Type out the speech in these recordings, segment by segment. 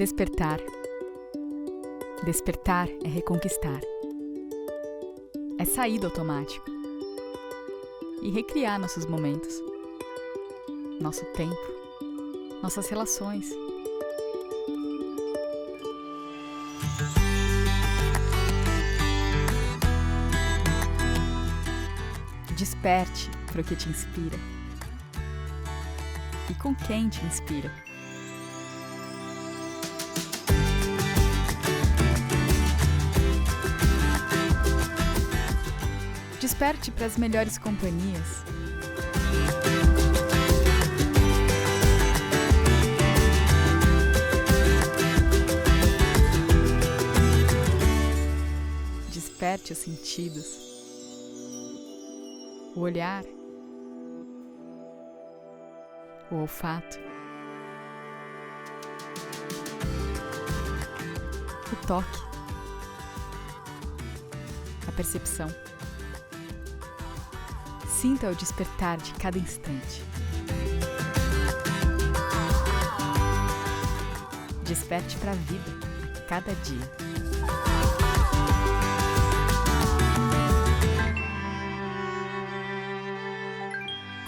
Despertar. Despertar é reconquistar. É sair do automático e recriar nossos momentos, nosso tempo, nossas relações. Desperte para o que te inspira e com quem te inspira. Desperte para as melhores companhias. Desperte os sentidos, o olhar, o olfato, o toque, a percepção. Sinta o despertar de cada instante. Desperte para a vida a cada dia.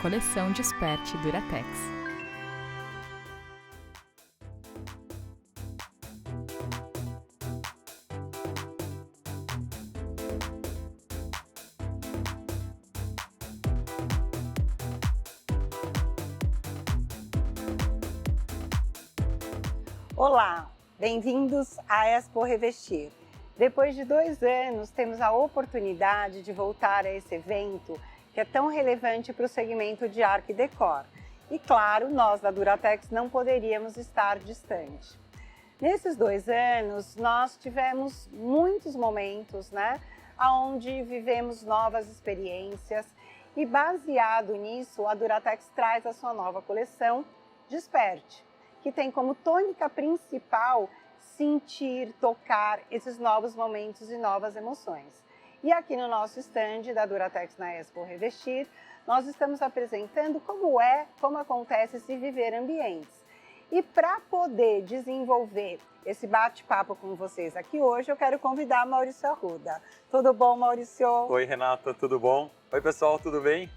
Coleção Desperte Duratex. Olá, bem-vindos à Expo Revestir. Depois de 2 anos, temos a oportunidade de voltar a esse evento que é tão relevante para o segmento de arte e decor. E claro, nós da Duratex não poderíamos estar distante. Nesses 2 anos, nós tivemos muitos momentos, onde vivemos novas experiências e baseado nisso, a Duratex traz a sua nova coleção Desperte, que tem como tônica principal sentir, tocar esses novos momentos e novas emoções. E aqui no nosso stand da Duratex na Expo Revestir, nós estamos apresentando como acontece se viver ambientes. E para poder desenvolver esse bate-papo com vocês aqui hoje, eu quero convidar Maurício Arruda. Tudo bom, Maurício? Oi, Renata, tudo bom? Oi, pessoal, tudo bem?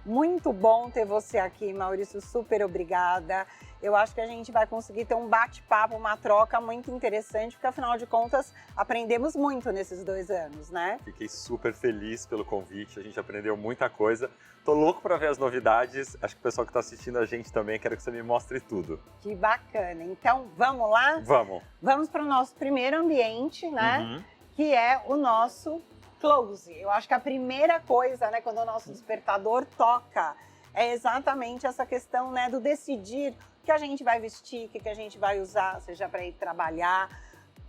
Muito bom ter você aqui, Maurício, super obrigada. Eu acho que a gente vai conseguir ter um bate-papo, uma troca muito interessante, porque afinal de contas aprendemos muito nesses 2 anos, né? Fiquei super feliz pelo convite, a gente aprendeu muita coisa. Tô louco para ver as novidades, acho que o pessoal que está assistindo a gente também, quero que você me mostre tudo. Que bacana, então vamos lá? Vamos! Vamos para o nosso primeiro ambiente, Que é o nosso close. Eu acho que a primeira coisa, quando o nosso despertador toca, é exatamente essa questão, do decidir o que a gente vai vestir, o que a gente vai usar, seja para ir trabalhar,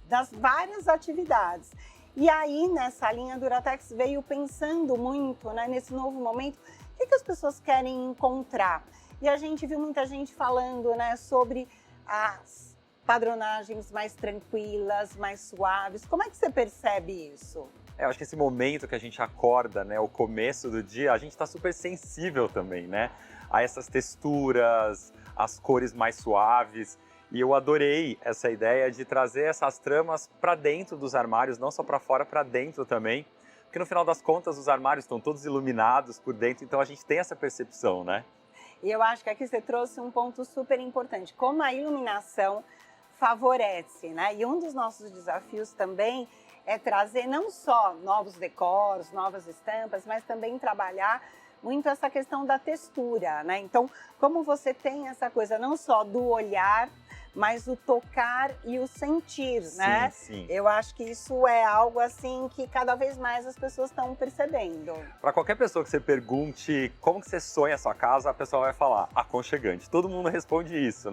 das várias atividades. E aí, nessa linha, a Duratex veio pensando muito, nesse novo momento, o que as pessoas querem encontrar. E a gente viu muita gente falando, sobre as padronagens mais tranquilas, mais suaves. Como é que você percebe isso? Eu acho que esse momento que a gente acorda, o começo do dia, a gente está super sensível também, a essas texturas, as cores mais suaves. E eu adorei essa ideia de trazer essas tramas para dentro dos armários, não só para fora, para dentro também. Porque no final das contas, os armários estão todos iluminados por dentro, então a gente tem essa percepção, E eu acho que aqui você trouxe um ponto super importante, como a iluminação favorece, E um dos nossos desafios também é trazer não só novos decors, novas estampas, mas também trabalhar muito essa questão da textura, Então, como você tem essa coisa não só do olhar, mas o tocar e o sentir, Sim. Eu acho que isso é algo assim que cada vez mais as pessoas estão percebendo. Para qualquer pessoa que você pergunte como que você sonha a sua casa, a pessoa vai falar aconchegante. Todo mundo responde isso,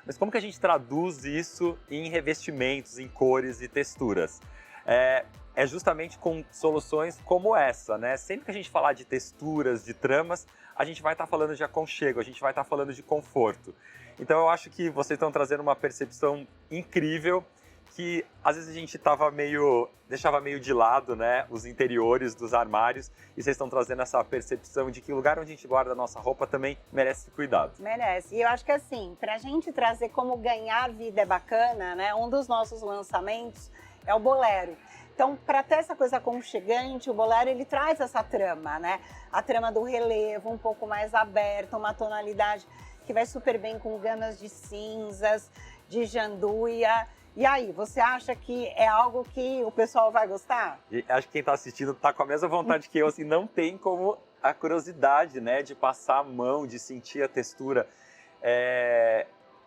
Mas como que a gente traduz isso em revestimentos, em cores e texturas? É justamente com soluções como essa, Sempre que a gente falar de texturas, de tramas, a gente vai estar falando de aconchego, a gente vai estar falando de conforto. Então eu acho que vocês estão trazendo uma percepção incrível que às vezes a gente deixava meio de lado, né, os interiores dos armários, e vocês estão trazendo essa percepção de que o lugar onde a gente guarda a nossa roupa também merece cuidado. Merece. E eu acho que assim, pra gente trazer como ganhar vida é bacana, né, um dos nossos lançamentos é o bolero. Então, para ter essa coisa aconchegante, o bolero ele traz essa trama, né? A trama do relevo, um pouco mais aberta, uma tonalidade que vai super bem com gamas de cinzas, de janduia. E aí, você acha que é algo que o pessoal vai gostar? E acho que quem está assistindo está com a mesma vontade que eu, assim, não tem como a curiosidade, né, de passar a mão, de sentir a textura.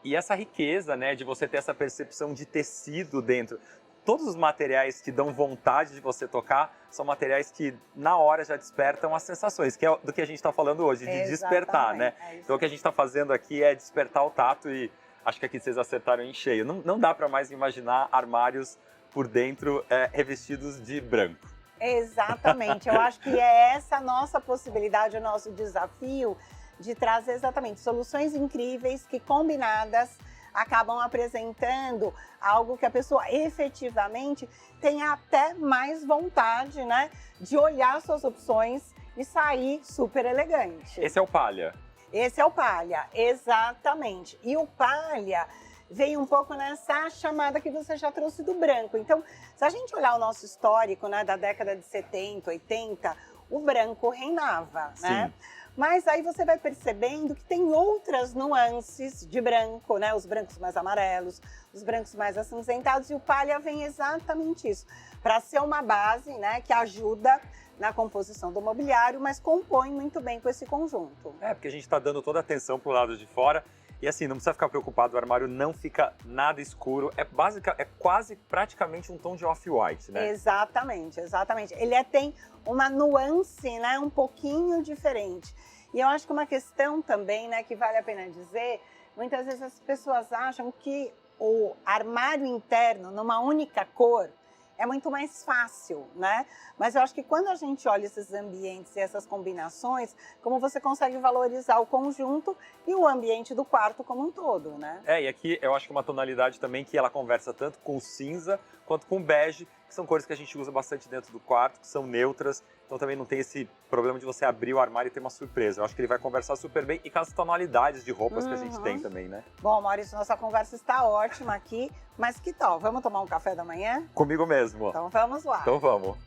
E essa riqueza, né, de você ter essa percepção de tecido dentro. Todos os materiais que dão vontade de você tocar são materiais que, na hora, já despertam as sensações, que é do que a gente está falando hoje, de despertar, né? Então, o que a gente está fazendo aqui é despertar o tato e acho que aqui vocês acertaram em cheio. Não dá para mais imaginar armários por dentro revestidos de branco. Exatamente. Eu acho que é essa a nossa possibilidade, o nosso desafio de trazer exatamente soluções incríveis que, combinadas, acabam apresentando algo que a pessoa efetivamente tem até mais vontade, né, de olhar suas opções e sair super elegante. Esse é o palha. Esse é o palha, exatamente. E o palha veio um pouco nessa chamada que você já trouxe do branco. Então, se a gente olhar o nosso histórico, né, da década de 70, 80, o branco reinava, né? Mas aí você vai percebendo que tem outras nuances de branco, né? Os brancos mais amarelos, os brancos mais acinzentados, e o palha vem exatamente isso, para ser uma base, né, que ajuda na composição do mobiliário, mas compõe muito bem com esse conjunto. Porque a gente está dando toda a atenção para o lado de fora. E assim, não precisa ficar preocupado, o armário não fica nada escuro, é quase praticamente um tom de off-white, né? Exatamente, exatamente. Ele tem uma nuance, né, um pouquinho diferente. E eu acho que uma questão também, né, que vale a pena dizer, muitas vezes as pessoas acham que o armário interno, numa única cor, é muito mais fácil, né? Mas eu acho que quando a gente olha esses ambientes e essas combinações, como você consegue valorizar o conjunto e o ambiente do quarto como um todo, né? E aqui eu acho que uma tonalidade também que ela conversa tanto com o cinza quanto com o bege, que são cores que a gente usa bastante dentro do quarto, que são neutras, então também não tem esse problema de você abrir o armário e ter uma surpresa. Eu acho que ele vai conversar super bem e com as tonalidades de roupas que a gente tem também, né? Bom, Maurício, nossa conversa está ótima aqui, mas que tal? Vamos tomar um café da manhã? Comigo mesmo. Então vamos lá. Então vamos.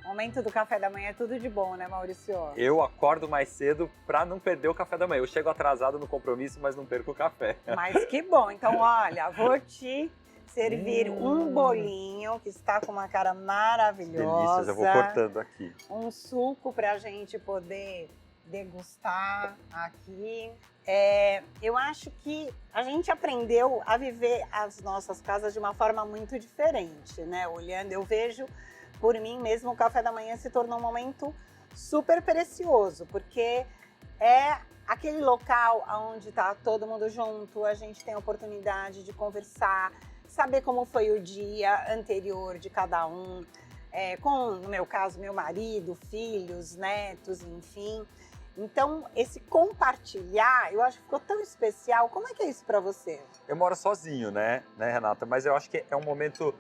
Momento do café da manhã é tudo de bom, né, Maurício? Eu acordo mais cedo para não perder o café da manhã. Eu chego atrasado no compromisso, mas não perco o café. Mas que bom. Então, olha, vou te servir um bolinho que está com uma cara maravilhosa. Delícias, eu vou cortando aqui. Um suco para a gente poder degustar aqui. Eu acho que a gente aprendeu a viver as nossas casas de uma forma muito diferente, né? Olhando, eu vejo por mim mesmo, o café da manhã se tornou um momento super precioso, porque é aquele local onde está todo mundo junto, a gente tem a oportunidade de conversar, saber como foi o dia anterior de cada um, com, no meu caso, meu marido, filhos, netos, enfim. Então, esse compartilhar, eu acho que ficou tão especial. Como é que é isso para você? Eu moro sozinho, né, Renata? Mas eu acho que é um momento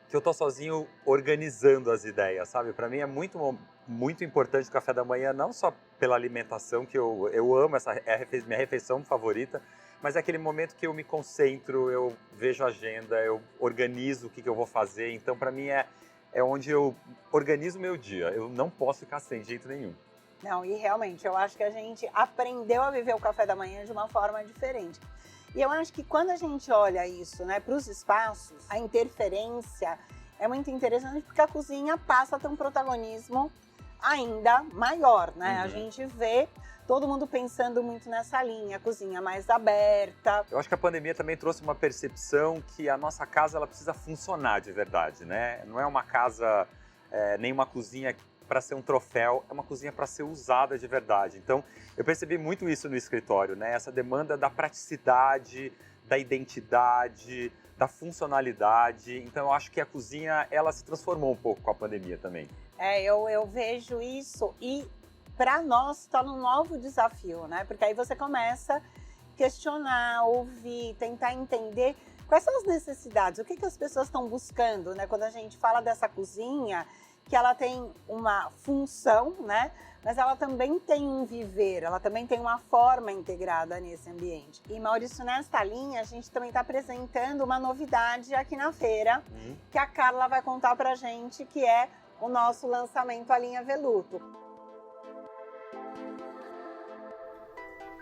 que eu tô sozinho organizando as ideias, sabe? Para mim é muito importante o café da manhã, não só pela alimentação, que eu amo, essa é a minha refeição favorita, mas é aquele momento que eu me concentro, eu vejo a agenda, eu organizo o que eu vou fazer. Então, para mim, é onde eu organizo o meu dia. Eu não posso ficar sem de jeito nenhum. Não, e realmente, eu acho que a gente aprendeu a viver o café da manhã de uma forma diferente. E eu acho que quando a gente olha isso, né, para os espaços, a interferência é muito interessante porque a cozinha passa a ter um protagonismo ainda maior, né? A gente vê todo mundo pensando muito nessa linha, cozinha mais aberta. Eu acho que a pandemia também trouxe uma percepção que a nossa casa ela precisa funcionar de verdade, né? Não é uma casa, nem uma cozinha para ser um troféu, é uma cozinha para ser usada de verdade. Então, eu percebi muito isso no escritório, né? Essa demanda da praticidade, da identidade, da funcionalidade. Então, eu acho que a cozinha, ela se transformou um pouco com a pandemia também. Eu vejo isso e para nós está um novo desafio, né? Porque aí você começa questionar, ouvir, tentar entender quais são as necessidades, o que as pessoas estão buscando, né? Quando a gente fala dessa cozinha, que ela tem uma função, né? Mas ela também tem um viver, ela também tem uma forma integrada nesse ambiente. E, Maurício, nesta linha, a gente também está apresentando uma novidade aqui na feira, que a Carla vai contar pra gente, que é o nosso lançamento, a linha Veluto.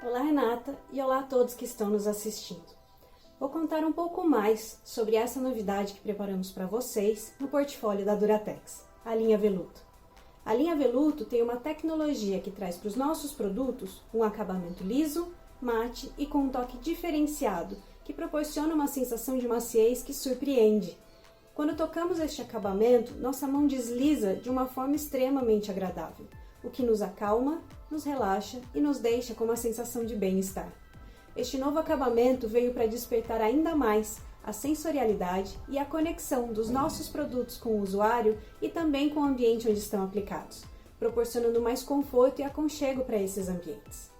Olá, Renata, e olá a todos que estão nos assistindo. Vou contar um pouco mais sobre essa novidade que preparamos para vocês no portfólio da Duratex, a linha Veluto. A linha Veluto tem uma tecnologia que traz para os nossos produtos um acabamento liso, mate e com um toque diferenciado, que proporciona uma sensação de maciez que surpreende. Quando tocamos este acabamento, nossa mão desliza de uma forma extremamente agradável, o que nos acalma, nos relaxa e nos deixa com uma sensação de bem-estar. Este novo acabamento veio para despertar ainda mais a sensorialidade e a conexão dos nossos produtos com o usuário e também com o ambiente onde estão aplicados, proporcionando mais conforto e aconchego para esses ambientes.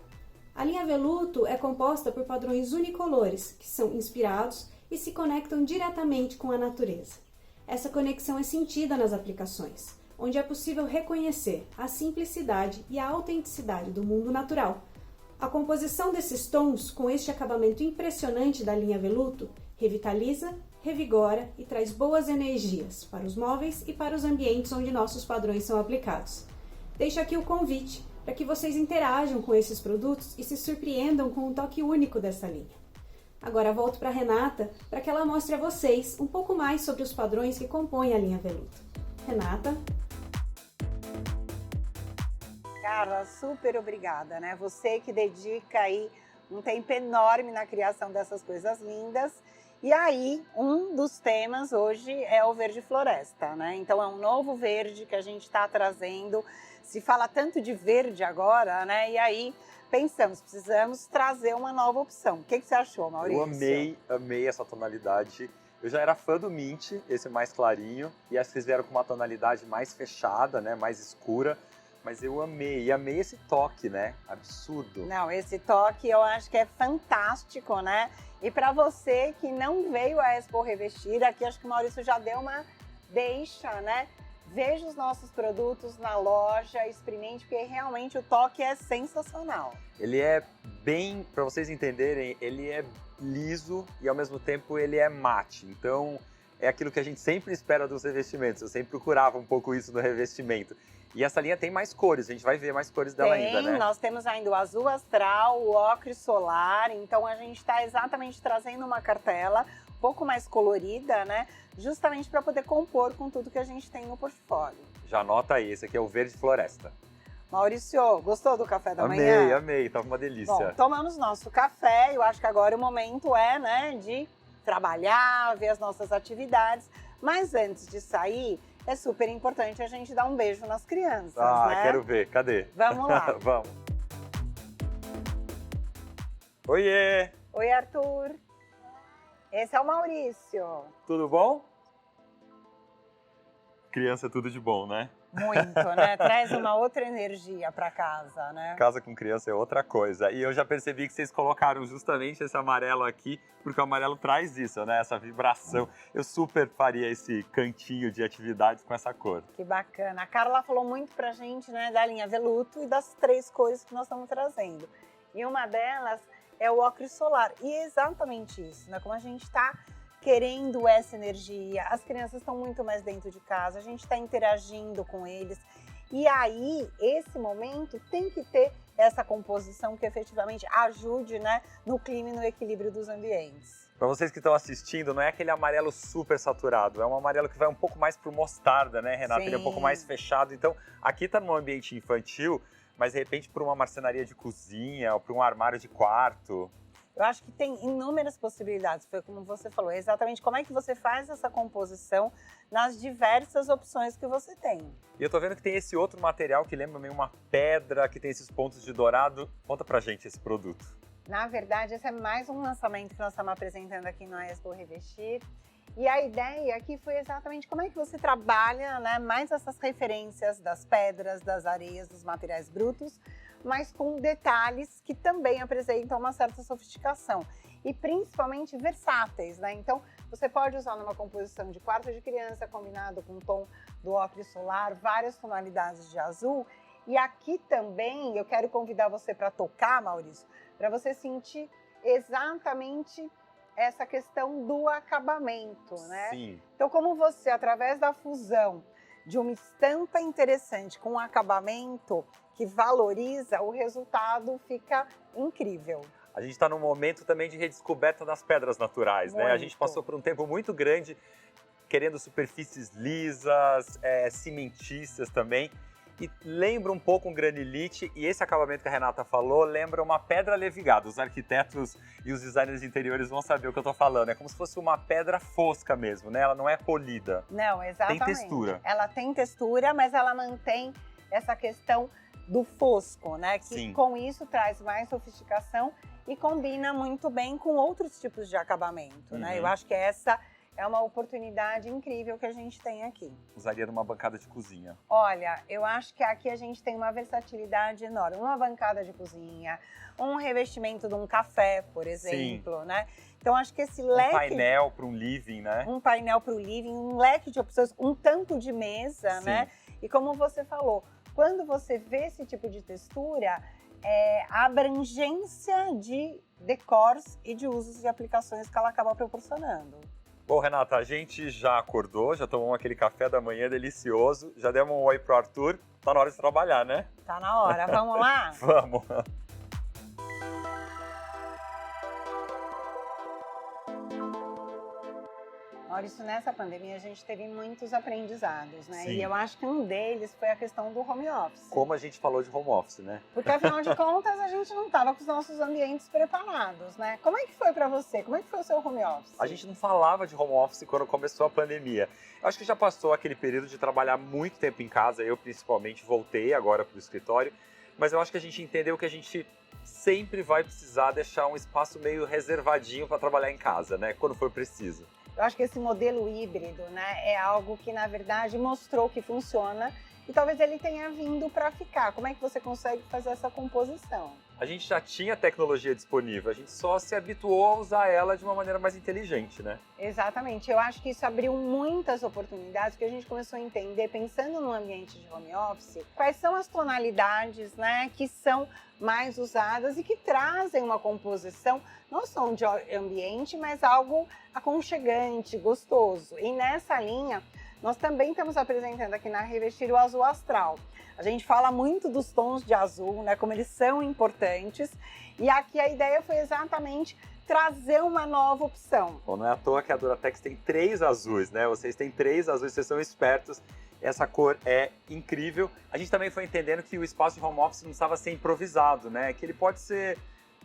A linha Veluto é composta por padrões unicolores, que são inspirados e se conectam diretamente com a natureza. Essa conexão é sentida nas aplicações, onde é possível reconhecer a simplicidade e a autenticidade do mundo natural. A composição desses tons, com este acabamento impressionante da linha Veluto, revitaliza, revigora e traz boas energias para os móveis e para os ambientes onde nossos padrões são aplicados. Deixo aqui o convite para que vocês interajam com esses produtos e se surpreendam com um toque único dessa linha. Agora volto para a Renata para que ela mostre a vocês um pouco mais sobre os padrões que compõem a linha Veluto. Renata? Carla, super obrigada, né? Você que dedica aí um tempo enorme na criação dessas coisas lindas. E aí, um dos temas hoje é o verde floresta, né? Então é um novo verde que a gente está trazendo. Se fala tanto de verde agora, né? E aí pensamos, precisamos trazer uma nova opção. O que você achou, Maurício? Eu amei essa tonalidade. Eu já era fã do Mint, esse mais clarinho, e acho que vocês vieram com uma tonalidade mais fechada, né? Mais escura. Mas eu amei, e amei esse toque, né? Absurdo. Não, esse toque eu acho que é fantástico, né? E para você que não veio à Expo Revestir, aqui acho que o Maurício já deu uma deixa, né? Veja os nossos produtos na loja, experimente, porque realmente o toque é sensacional. Ele é bem, para vocês entenderem, ele é liso e ao mesmo tempo ele é mate. Então é aquilo que a gente sempre espera dos revestimentos. Eu sempre procurava um pouco isso no revestimento. E essa linha tem mais cores, a gente vai ver mais cores dela ainda, né? Nós temos ainda o azul astral, o ocre solar, então a gente está exatamente trazendo uma cartela um pouco mais colorida, né? Justamente para poder compor com tudo que a gente tem no portfólio. Já anota aí, esse aqui é o verde floresta. Maurício, gostou do café da manhã? Amei, tava uma delícia. Bom, tomamos nosso café, eu acho que agora o momento é, né, de trabalhar, ver as nossas atividades, mas antes de sair, é super importante a gente dar um beijo nas crianças, né? Quero ver. Cadê? Vamos lá. Vamos. Oiê! Oi, Arthur. Esse é o Maurício. Tudo bom? Criança é tudo de bom, né? Muito, né? Traz uma outra energia para casa, né? Casa com criança é outra coisa. E eu já percebi que vocês colocaram justamente esse amarelo aqui, porque o amarelo traz isso, né? Essa vibração. Eu super faria esse cantinho de atividades com essa cor. Que bacana. A Carla falou muito pra gente, né, da linha Veluto e das 3 cores que nós estamos trazendo. E uma delas é o ocre solar. E é exatamente isso, né? Como a gente está querendo essa energia, as crianças estão muito mais dentro de casa, a gente está interagindo com eles. E aí, esse momento tem que ter essa composição que efetivamente ajude, né, no clima e no equilíbrio dos ambientes. Para vocês que estão assistindo, não é aquele amarelo super saturado, é um amarelo que vai um pouco mais pro mostarda, né, Renata? Sim. Ele é um pouco mais fechado. Então, aqui tá num ambiente infantil, mas de repente para uma marcenaria de cozinha ou para um armário de quarto. Eu acho que tem inúmeras possibilidades, foi como você falou, é exatamente como é que você faz essa composição nas diversas opções que você tem. E eu tô vendo que tem esse outro material que lembra meio uma pedra, que tem esses pontos de dourado. Conta pra gente esse produto. Na verdade, esse é mais um lançamento que nós estamos apresentando aqui no Expo Revestir. E a ideia aqui foi exatamente como é que você trabalha, né, mais essas referências das pedras, das areias, dos materiais brutos, mas com detalhes que também apresentam uma certa sofisticação. E principalmente versáteis, né? Então, você pode usar numa composição de quarto de criança, combinado com o tom do ocre solar, várias tonalidades de azul. E aqui também, eu quero convidar você para tocar, Maurício, para você sentir exatamente essa questão do acabamento, né? Sim. Então, como você, através da fusão de uma estampa interessante com um acabamento que valoriza, o resultado fica incrível. A gente está num momento também de redescoberta das pedras naturais, né? A gente passou por um tempo muito grande querendo superfícies lisas, cimentícias também. E lembra um pouco um granilite, e esse acabamento que a Renata falou lembra uma pedra levigada. Os arquitetos e os designers interiores vão saber o que eu tô falando. É como se fosse uma pedra fosca mesmo, né? Ela não é polida. Não, exatamente. Tem textura. Ela tem textura, mas ela mantém essa questão do fosco, né? Que Sim. Com isso traz mais sofisticação e combina muito bem com outros tipos de acabamento, né? Eu acho que essa é uma oportunidade incrível que a gente tem aqui. Usaria numa bancada de cozinha. Olha, eu acho que aqui a gente tem uma versatilidade enorme. Uma bancada de cozinha, um revestimento de um café, por exemplo, Sim. né? Então, acho que esse leque... Um painel para um living, né? Um painel para o living, um leque de opções, um tanto de mesa, Sim. né? E como você falou, quando você vê esse tipo de textura, a abrangência de decors e de usos e aplicações que ela acaba proporcionando. Bom, Renata, a gente já acordou, já tomamos aquele café da manhã delicioso, já demos um oi pro Arthur, tá na hora de trabalhar, né? Tá na hora, vamos lá? Vamos! Maurício, nessa pandemia a gente teve muitos aprendizados, né? Sim. E eu acho que um deles foi a questão do home office. Como a gente falou de home office, né? Porque afinal de contas a gente não estava com os nossos ambientes preparados, né? Como é que foi para você? Como é que foi o seu home office? A gente não falava de home office quando começou a pandemia. Eu acho que já passou aquele período de trabalhar muito tempo em casa, eu principalmente voltei agora para o escritório, mas eu acho que a gente entendeu que a gente sempre vai precisar deixar um espaço meio reservadinho para trabalhar em casa, né? Quando for preciso. Eu acho que esse modelo híbrido, né, é algo que, na verdade, mostrou que funciona e talvez ele tenha vindo para ficar. Como é que você consegue fazer essa composição? A gente já tinha tecnologia disponível, a gente só se habituou a usar ela de uma maneira mais inteligente, né? Exatamente. Eu acho que isso abriu muitas oportunidades, porque a gente começou a entender, pensando no ambiente de home office, quais são as tonalidades, né, que são mais usadas e que trazem uma composição não só de ambiente, mas algo aconchegante, gostoso. E nessa linha, nós também estamos apresentando aqui na Revestir o azul astral. A gente fala muito dos tons de azul, né, como eles são importantes. E aqui a ideia foi exatamente trazer uma nova opção. Bom, não é à toa que a Duratex tem 3 azuis, né? Vocês têm 3 azuis, vocês são espertos. Essa cor é incrível. A gente também foi entendendo que o espaço de home office não precisava ser improvisado, né? Que ele pode ser,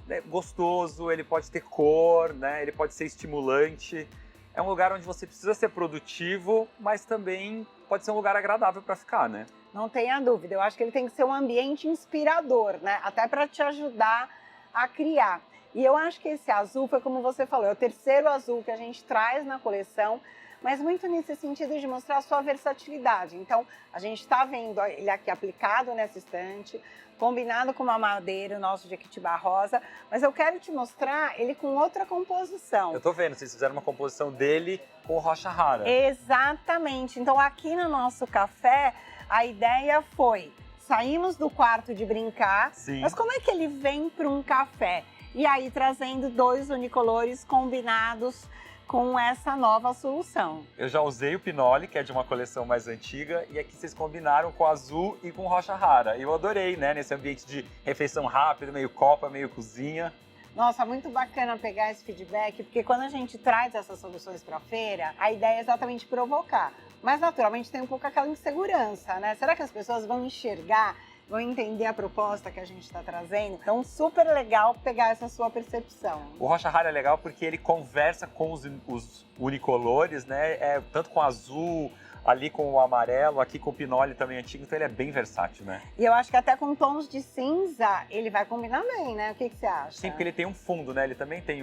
né, gostoso, ele pode ter cor, né? Ele pode ser estimulante. É um lugar onde você precisa ser produtivo, mas também pode ser um lugar agradável para ficar, né? Não tenha dúvida. Eu acho que ele tem que ser um ambiente inspirador, né? Até para te ajudar a criar. E eu acho que esse azul foi como você falou, é o terceiro azul que a gente traz na coleção, mas muito nesse sentido de mostrar a sua versatilidade. Então, a gente está vendo ele aqui aplicado nessa estante, combinado com uma madeira, o nosso Jequitibá rosa, mas eu quero te mostrar ele com outra composição. Eu tô vendo, vocês fizeram uma composição dele com rocha rara. Exatamente. Então, aqui no nosso café, a ideia foi, saímos do quarto de brincar, Sim. Mas como é que ele vem para um café? E aí, trazendo 2 unicolores combinados com essa nova solução. Eu já usei o Pinole, que é de uma coleção mais antiga, e aqui vocês combinaram com azul e com rocha rara. Eu adorei, né? Nesse ambiente de refeição rápida, meio copa, meio cozinha. Nossa, muito bacana pegar esse feedback, porque quando a gente traz essas soluções para a feira, a ideia é exatamente provocar. Mas, naturalmente, tem um pouco aquela insegurança, né? Será que as pessoas vão enxergar, vão entender a proposta que a gente está trazendo? Então, super legal pegar essa sua percepção. O rocha rara é legal porque ele conversa com os unicolores, né? Tanto com o azul, ali com o amarelo, aqui com o Pinole também antigo, então ele é bem versátil, né? E eu acho que até com tons de cinza, ele vai combinar bem, né? O que você acha? Sim, porque ele tem um fundo, né? Ele também tem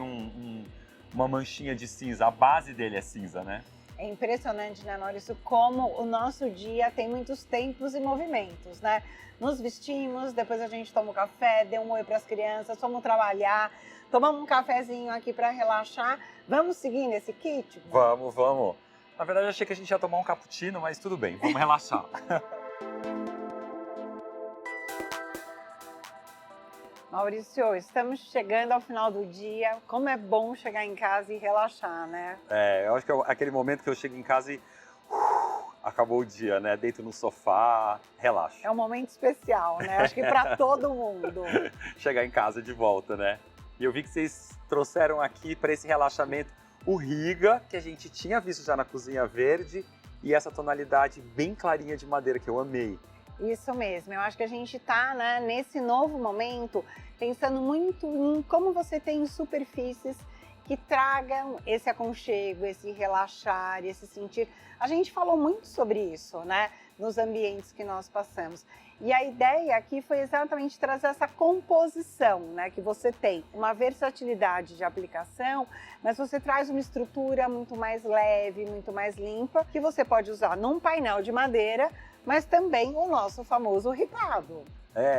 uma manchinha de cinza, a base dele é cinza, né? É impressionante, né, Maurício, como o nosso dia tem muitos tempos e movimentos, né? Nos vestimos, depois a gente toma um café, dê um oi para as crianças, fomos trabalhar, tomamos um cafezinho aqui para relaxar. Vamos seguir nesse kit? Vamos. Na verdade, eu achei que a gente ia tomar um cappuccino, mas tudo bem, vamos relaxar. Maurício, estamos chegando ao final do dia. Como é bom chegar em casa e relaxar, né? Eu acho que é aquele momento que eu chego em casa e acabou o dia, né? Deito no sofá, relaxo. É um momento especial, né? Acho que para todo mundo. Chegar em casa de volta, né? E eu vi que vocês trouxeram aqui para esse relaxamento o Riga, que a gente tinha visto já na cozinha verde, e essa tonalidade bem clarinha de madeira que eu amei. Isso mesmo, eu acho que a gente está, né, nesse novo momento pensando muito em como você tem superfícies que tragam esse aconchego, esse relaxar, esse sentir. A gente falou muito sobre isso, né, nos ambientes que nós passamos. E a ideia aqui foi exatamente trazer essa composição, né, que você tem uma versatilidade de aplicação, mas você traz uma estrutura muito mais leve, muito mais limpa, que você pode usar num painel de madeira, mas também o nosso famoso ripado.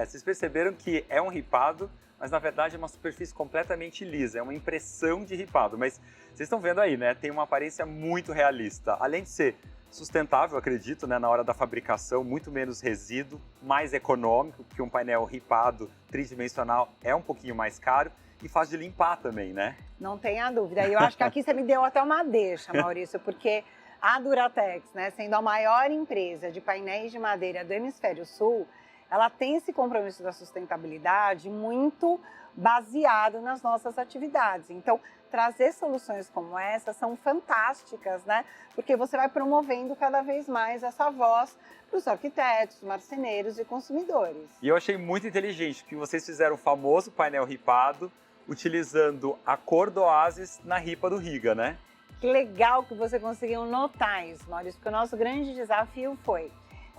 Vocês perceberam que é um ripado, mas na verdade é uma superfície completamente lisa, é uma impressão de ripado. Mas vocês estão vendo aí, né? Tem uma aparência muito realista. Além de ser sustentável, acredito, né, na hora da fabricação, muito menos resíduo, mais econômico, porque um painel ripado tridimensional é um pouquinho mais caro e fácil de limpar também, né? Não tenha dúvida. E eu acho que aqui você me deu até uma deixa, Maurício, porque a Duratex, né, sendo a maior empresa de painéis de madeira do Hemisfério Sul, ela tem esse compromisso da sustentabilidade muito baseado nas nossas atividades. Então, trazer soluções como essa são fantásticas, né? Porque você vai promovendo cada vez mais essa voz para os arquitetos, marceneiros e consumidores. E eu achei muito inteligente que vocês fizeram o famoso painel ripado utilizando a cor do oásis na ripa do Riga, né? Que legal que você conseguiu notar isso, Maurício, porque o nosso grande desafio foi,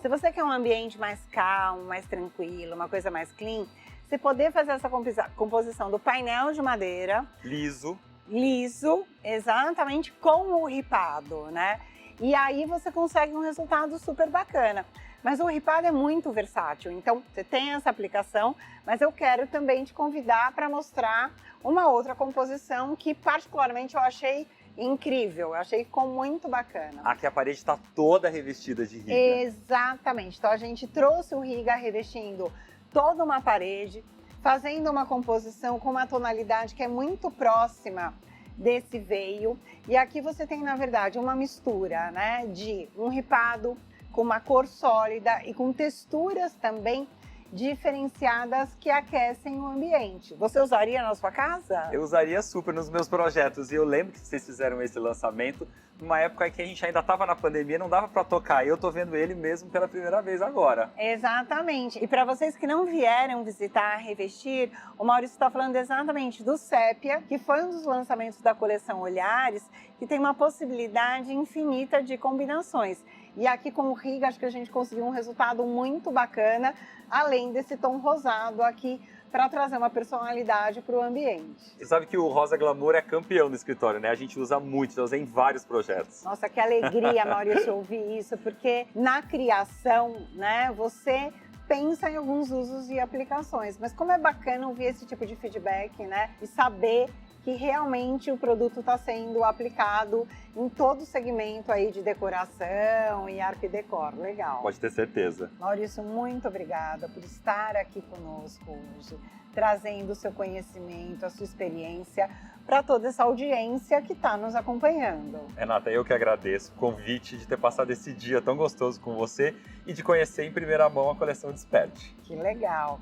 se você quer um ambiente mais calmo, mais tranquilo, uma coisa mais clean, você poder fazer essa composição do painel de madeira liso, exatamente, com o ripado, né? E aí você consegue um resultado super bacana. Mas o ripado é muito versátil, então você tem essa aplicação, mas eu quero também te convidar para mostrar uma outra composição que particularmente eu achei incrível, eu achei que ficou muito bacana. Aqui a parede está toda revestida de Riga. Exatamente, então a gente trouxe o Riga revestindo toda uma parede, fazendo uma composição com uma tonalidade que é muito próxima desse veio. E aqui você tem, na verdade, uma mistura, né, de um ripado com uma cor sólida e com texturas também diferenciadas que aquecem o ambiente. Você usaria na sua casa? Eu usaria super nos meus projetos. E eu lembro que vocês fizeram esse lançamento numa época que a gente ainda estava na pandemia, não dava para tocar. Eu tô vendo ele mesmo pela primeira vez agora. Exatamente. E para vocês que não vieram visitar a Revestir, o Maurício está falando exatamente do Sépia, que foi um dos lançamentos da coleção Olhares, que tem uma possibilidade infinita de combinações. E aqui com o Riga, acho que a gente conseguiu um resultado muito bacana, além desse tom rosado aqui, para trazer uma personalidade para o ambiente. Você sabe que o Rosa Glamour é campeão no escritório, né? A gente usa muito, eu usei em vários projetos. Nossa, que alegria, Maurício, ouvir isso, porque na criação, né, você pensa em alguns usos e aplicações, mas como é bacana ouvir esse tipo de feedback, né, e saber que realmente o produto está sendo aplicado em todo o segmento aí de decoração e arte decor. Legal. Pode ter certeza. Maurício, muito obrigada por estar aqui conosco hoje, trazendo o seu conhecimento, a sua experiência para toda essa audiência que está nos acompanhando. Renata, eu que agradeço o convite de ter passado esse dia tão gostoso com você e de conhecer em primeira mão a coleção Desperte. Que legal.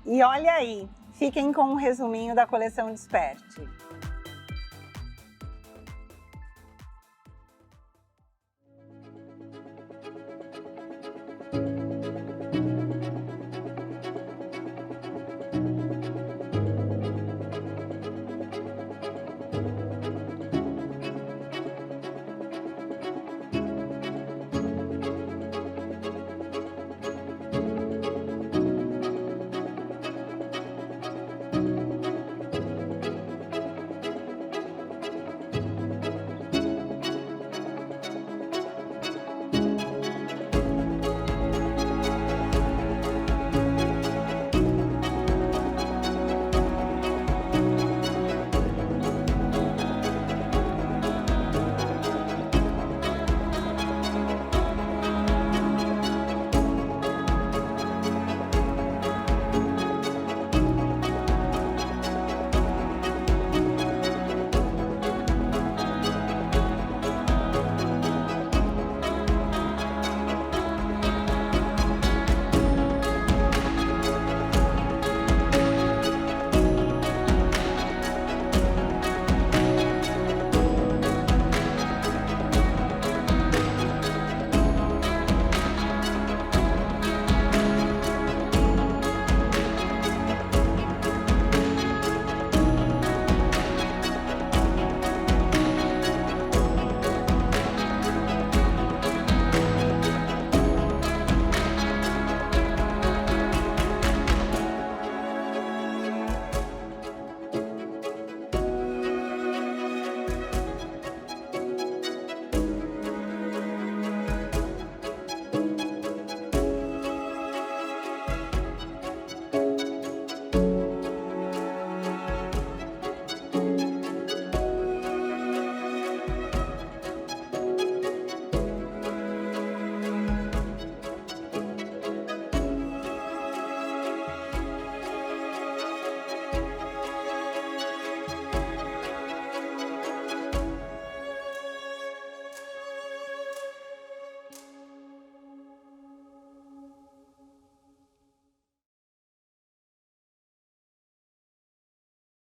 E olha aí, fiquem com um resuminho da coleção Desperte.